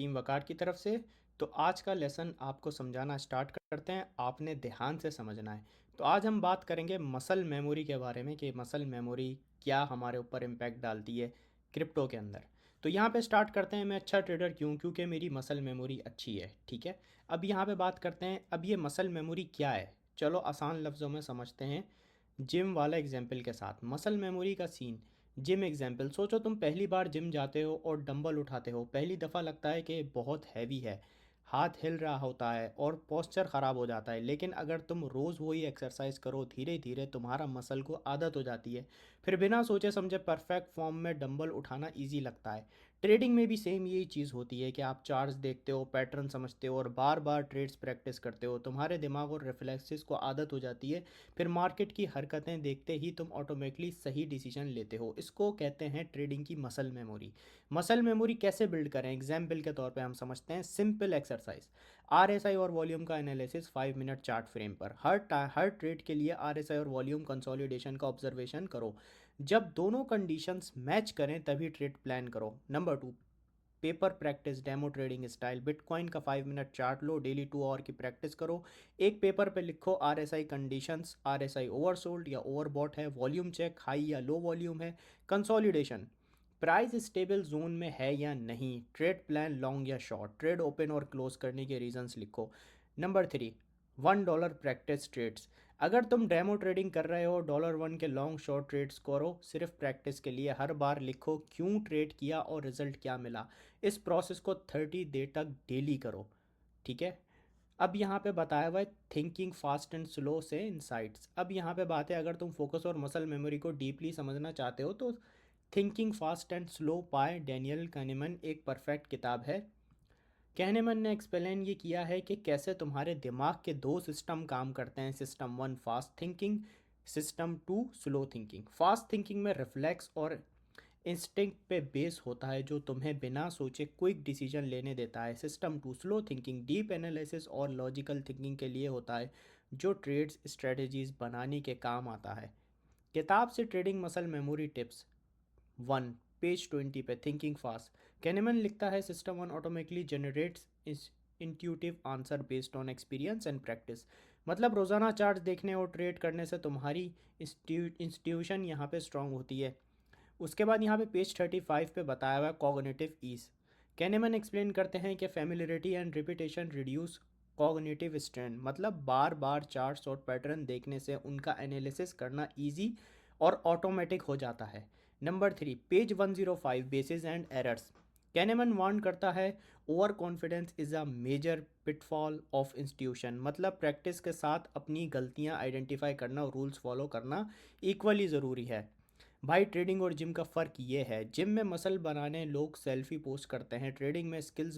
Team वकार की तरफ से। तो आज का लेसन आपको समझाना स्टार्ट करते हैं, आपने ध्यान से समझना है। तो आज हम बात करेंगे मसल मेमोरी के बारे में कि मसल मेमोरी क्या हमारे ऊपर इम्पैक्ट डालती है क्रिप्टो के अंदर। तो यहाँ पे स्टार्ट करते हैं, मैं अच्छा ट्रेडर क्यों, क्योंकि मेरी मसल मेमोरी अच्छी है। ठीक है, अब यहाँ पे बात करते हैं, अब ये मसल मेमोरी क्या है। चलो आसान लफ्ज़ों में समझते हैं जिम वाला एग्जाम्पल के साथ। मसल मेमोरी का सीन, जिम एग्जाम्पल, सोचो तुम पहली बार जिम जाते हो और डंबल उठाते हो। पहली दफ़ा लगता है कि बहुत हैवी है, हाथ हिल रहा होता है और पोस्चर ख़राब हो जाता है। लेकिन अगर तुम रोज़ वही एक्सरसाइज करो, धीरे धीरे तुम्हारा मसल को आदत हो जाती है। फिर बिना सोचे समझे परफेक्ट फॉर्म में डंबल उठाना ईजी लगता है। ट्रेडिंग में भी सेम यही चीज़ होती है कि आप चार्ट्स देखते हो, पैटर्न समझते हो और बार बार ट्रेड्स प्रैक्टिस करते हो। तुम्हारे दिमाग और रिफ्लेक्सेस को आदत हो जाती है। फिर मार्केट की हरकतें देखते ही तुम ऑटोमेटिकली सही डिसीजन लेते हो। इसको कहते हैं ट्रेडिंग की मसल मेमोरी। मसल मेमोरी कैसे बिल्ड करें, एग्जाम्पल के तौर पे हम समझते हैं सिंपल एक्सरसाइज। आरएसआई और वॉल्यूम का एनालिसिस 5 मिनट चार्ट फ्रेम पर। हर ट्रेड के लिए आरएसआई और वॉल्यूम कंसोलिडेशन का ऑब्जर्वेशन करो। जब दोनों कंडीशंस मैच करें तभी ट्रेड प्लान करो। Number 2, paper practice demo trading style. Bitcoin का 5 मिनट चार्ट लो, डेली 2 आवर की प्रैक्टिस करो। एक पेपर पे लिखो आरएसआई कंडीशंस, आरएसआई ओवरसोल्ड या ओवरबॉट है, वॉल्यूम चेक हाई या लो वॉल्यूम है, कंसोलिडेशन, प्राइस स्टेबल जोन में है या नहीं, ट्रेड प्लान लॉन्ग या शॉर्ट, ट्रेड ओपन और क्लोज करने के रीजंस लिखो। Number 3, $1 practice trades. अगर तुम डेमो ट्रेडिंग कर रहे हो, $1 के लॉन्ग शॉर्ट ट्रेड्स करो सिर्फ प्रैक्टिस के लिए। हर बार लिखो क्यों ट्रेड किया और रिजल्ट क्या मिला। इस प्रोसेस को 30 डे तक डेली करो। ठीक है, अब यहाँ पे बताया हुआ है थिंकिंग फास्ट एंड स्लो से इनसाइट्स। अब यहाँ पे बात है, अगर तुम फोकस और मसल मेमोरी को डीपली समझना चाहते हो तो thinking fast and slow bye Daniel kahneman एक परफेक्ट किताब है। कहनेमैन ने एक्सप्लेन ये किया है कि कैसे तुम्हारे दिमाग के दो सिस्टम काम करते हैं। System 1 fast thinking, system 2 slow thinking. Fast thinking में रिफ्लेक्स और इंस्टिंक्ट पे बेस होता है जो तुम्हें बिना सोचे क्विक डिसीजन लेने देता है। System 2 slow thinking deep analysis और लॉजिकल थिंकिंग के लिए होता है, जो ट्रेड्स स्ट्रेटजीज बनाने के काम आता है। किताब से trading muscle memory tips 1, page 20 पे, थिंकिंग फास्ट। कैनेमन लिखता है system 1 automatically generates intuitive answer based on experience and practice. मतलब रोज़ाना चार्ट देखने और ट्रेड करने से तुम्हारी इंस्टीट्यूशन यहाँ पे स्ट्रांग होती है। उसके बाद यहाँ पे पेज 35 पे बताया हुआ है कॉग्निटिव ईज। कैनेमन एक्सप्लेन करते हैं कि familiarity and repetition reduce cognitive strain. मतलब बार बार चार्ट्स और पैटर्न देखने से उनका एनालिसिस करना इजी और ऑटोमेटिक हो जाता है। Number 3, page 105, biases and errors. Kahneman warn करता है over confidence is a major pitfall of institution. मतलब प्रैक्टिस के साथ अपनी गलतियां आइडेंटिफाई करना और रूल्स फॉलो करना इक्वली ज़रूरी है। भाई ट्रेडिंग और जिम का फ़र्क ये है, जिम में मसल बनाने लोग सेल्फी पोस्ट करते हैं, ट्रेडिंग में स्किल्स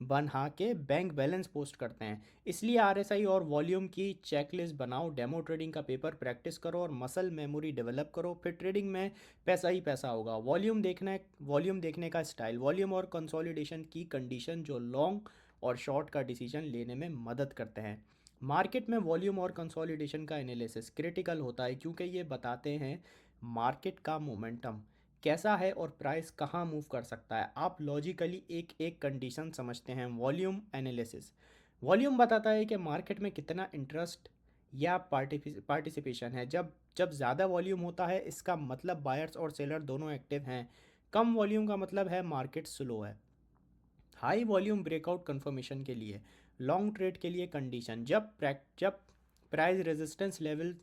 बना के बैंक बैलेंस पोस्ट करते हैं। इसलिए आरएसआई और वॉल्यूम की चेकलिस्ट बनाओ, डेमो ट्रेडिंग का पेपर प्रैक्टिस करो और मसल मेमोरी डेवलप करो। फिर ट्रेडिंग में पैसा ही पैसा होगा। वॉल्यूम देखने का स्टाइल, वॉल्यूम और कंसोलिडेशन की कंडीशन जो लॉन्ग और शॉर्ट का डिसीजन लेने में मदद करते हैं। मार्केट में वॉल्यूम और कंसोलिडेशन का एनालिसिस क्रिटिकल होता है क्योंकि ये बताते हैं मार्केट का मोमेंटम कैसा है और प्राइस कहाँ मूव कर सकता है। आप लॉजिकली एक एक कंडीशन समझते हैं। वॉल्यूम एनालिसिस, वॉल्यूम बताता है कि मार्केट में कितना इंटरेस्ट या पार्टिसिपेशन है। जब जब ज़्यादा वॉल्यूम होता है इसका मतलब बायर्स और सेलर दोनों एक्टिव हैं। कम वॉल्यूम का मतलब है मार्केट स्लो है। हाई वॉल्यूम ब्रेकआउट कंफर्मेशन के लिए, लॉन्ग ट्रेड के लिए कंडीशन, जब प्राइस रेजिस्टेंस लेवल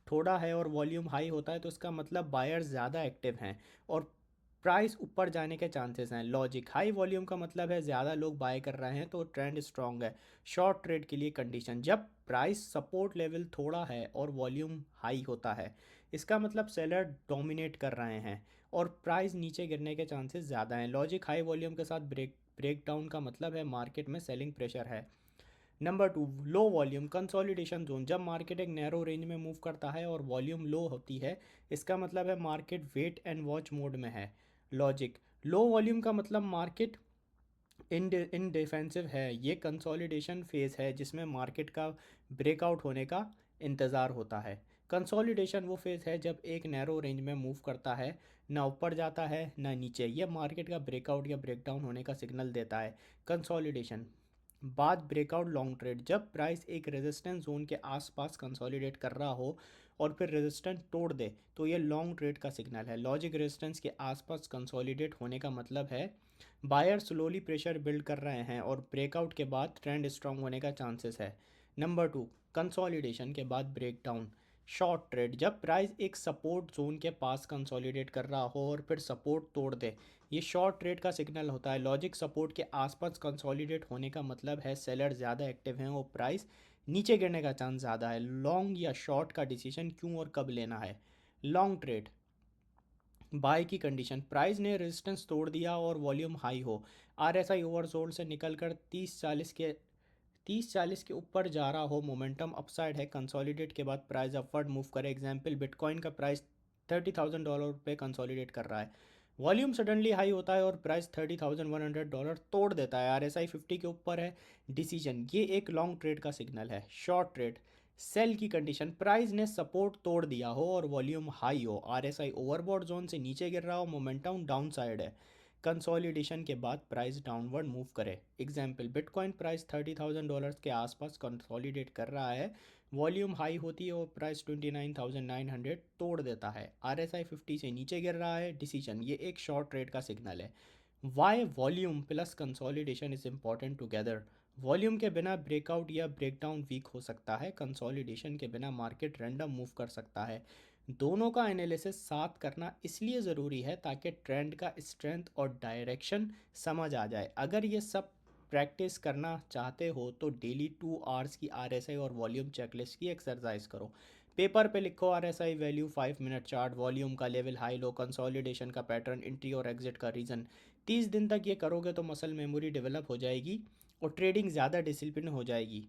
थोड़ा है और वॉल्यूम हाई होता है तो इसका मतलब बायर्स ज़्यादा एक्टिव हैं और प्राइस ऊपर जाने के चांसेस हैं। लॉजिक, हाई वॉल्यूम का मतलब है ज़्यादा लोग बाय कर रहे हैं तो ट्रेंड स्ट्रांग है। शॉर्ट ट्रेड के लिए कंडीशन, जब प्राइस सपोर्ट लेवल थोड़ा है और वॉल्यूम हाई होता है इसका मतलब सेलर डोमिनेट कर रहे हैं और प्राइस नीचे गिरने के चांसेस ज़्यादा हैं। लॉजिक, हाई वॉल्यूम के साथ ब्रेकडाउन का मतलब है मार्केट में सेलिंग प्रेशर है। Number 2, low volume consolidation zone, जब मार्केट एक नैरो रेंज में मूव करता है और वॉल्यूम लो होती है इसका मतलब है market wait and watch mode में है। लॉजिक, लो वॉल्यूम का मतलब मार्केट इन डिफेंसिव है। ये कंसोलिडेशन फेज है जिसमें मार्केट का ब्रेकआउट होने का इंतज़ार होता है। कंसोलिडेशन वो फेज है जब एक नैरो रेंज में मूव करता है ना ऊपर जाता है ना नीचे, ये मार्केट का ब्रेकआउट या ब्रेकडाउन होने का सिग्नल देता है। कंसोलिडेशन, बाद ब्रेकआउट लॉन्ग ट्रेड, जब प्राइस एक रेजिस्टेंस जोन के आसपास कंसोलिडेट कर रहा हो और फिर रेजिस्टेंस तोड़ दे तो ये लॉन्ग ट्रेड का सिग्नल है। लॉजिक रेजिस्टेंस के आसपास कंसोलिडेट होने का मतलब है बायर स्लोली प्रेशर बिल्ड कर रहे हैं और ब्रेकआउट के बाद ट्रेंड स्ट्रांग होने का चांसेस है। नंबर टू, कंसोलिडेशन के बाद ब्रेकडाउन, शॉर्ट ट्रेड, जब प्राइस एक सपोर्ट जोन के पास कंसोलिडेट कर रहा हो और फिर सपोर्ट तोड़ दे, ये शॉर्ट ट्रेड का सिग्नल होता है। लॉजिक सपोर्ट के आसपास कंसोलिडेट होने का मतलब है सेलर ज़्यादा एक्टिव हैं और प्राइस नीचे गिरने का चांस ज़्यादा है। लॉन्ग या शॉर्ट का डिसीजन क्यों और कब लेना है। लॉन्ग ट्रेड, बाय की कंडीशन, प्राइस ने रेजिस्टेंस तोड़ दिया और वॉल्यूम हाई हो, आरएसआई ओवरसोल्ड से निकलकर 30-40 के ऊपर जा रहा हो, मोमेंटम अपसाइड है, कंसोलिडेट के बाद प्राइस अपवर्ड मूव करे। एग्जांपल, बिटकॉइन का प्राइस $30,000 पे कंसोलिडेट कर रहा है, वॉल्यूम सडनली हाई होता है और प्राइस $30,100 तोड़ देता है, आरएसआई 50 के ऊपर है, डिसीजन, ये एक लॉन्ग ट्रेड का सिग्नल है। शॉर्ट ट्रेड, सेल की कंडीशन, प्राइस ने सपोर्ट तोड़ दिया हो और वॉल्यूम हाई हो, आरएसआई ओवरबॉट जोन से नीचे गिर रहा हो, मोमेंटम डाउन साइड है, कंसोलिडेशन के बाद प्राइस डाउनवर्ड मूव करे। एग्जाम्पल, बिटकॉइन प्राइस $30,000 के आसपास कंसोलिडेट कर रहा है, वॉल्यूम हाई होती है और प्राइस 29,900 तोड़ देता है, आरएसआई 50 से नीचे गिर रहा है, डिसीजन, ये एक शॉर्ट ट्रेड का सिग्नल है। Why volume plus consolidation is important together, volume के बिना ब्रेकआउट या ब्रेकडाउन वीक हो सकता है, कंसोलिडेशन के बिना मार्केट रैंडम मूव कर सकता है। दोनों का एनालिसिस साथ करना इसलिए ज़रूरी है ताकि ट्रेंड का स्ट्रेंथ और डायरेक्शन समझ आ जाए। अगर ये सब प्रैक्टिस करना चाहते हो तो डेली 2 आवर्स की आरएसआई और वॉल्यूम चेकलिस्ट की एक्सरसाइज करो। पेपर पे लिखो RSI value, 5 minute chart, volume का लेवल हाई लो, कंसोलिडेशन का पैटर्न, एंट्री और एग्जिट का रीज़न। 30 दिन तक ये करोगे तो मसल मेमोरी डेवलप हो जाएगी और ट्रेडिंग ज़्यादा डिसिप्लिन हो जाएगी।